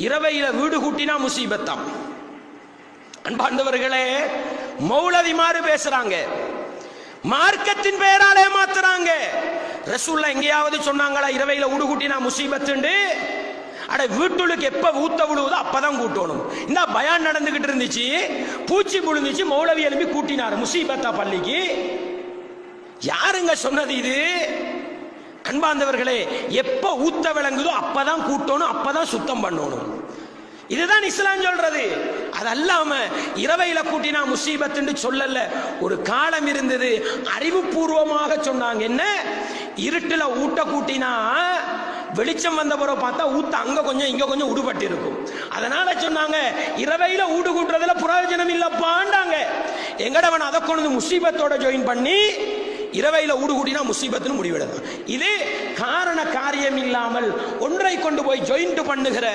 இரவையில வீடு கூட்டினா முசீபத்தாம். அன்பார்ந்தவர்களே, மௌலவிமாறு பேசுறாங்க, மார்க்கத்தின் பெயரால் ஏமாத்துறாங்க. ரசூலுல்லாஹ் எங்கேயாவது சொன்னாங்களா இரவையில வீடு கூட்டினா முசீபத்துண்டு? அட, வீட்டுக்கு எப்ப ஊத்த விழுவுதோ அப்பதான் கூட்டணும். இந்த பயான் நடந்துகிட்டு இருந்துச்சு, பூச்சி புழுந்துச்சு, மௌலவி எழுப்பி கூட்டினார். முசீபத்தா பள்ளிக்கு? யாருங்க சொன்னது இது? அன்பார்ந்தவர்களே, எப்ப ஊத்த விளங்குதோ அப்பதான் கூட்டணும், அப்பதான் சுத்தம் பண்ணணும். இதுதான் இஸ்லாம் சொல்றது. அதல்லாம இரவையில கூட்டினா முசீபத்துன்னு சொல்லல. ஒரு காலம் இருந்தது, அறிவுபூர்வமாக சொன்னாங்க. என்ன? இருட்டுல ஊட்ட கூட்டினா வெளிச்சம் வந்த பிறகு பார்த்தா ஊத்த அங்க கொஞ்சம் இங்க கொஞ்சம் உடுபட்டு இருக்கும். அதனால சொன்னாங்க இரவையில ஊடு கூட்டுறதுல பிரயோஜனம் இல்லப்பாண்டாங்க. எங்கடவன் அதை கொண்டு முசீபத்தோட ஜாயின் பண்ணி இரவையில ஊடு கூட்டினா முசீபத்துன்னு முடிவெடுத்தான். இது காரண காரியம் இல்லாமல் ஒன்றை கொண்டு போய் ஜாயின்ட் பண்ணுகிற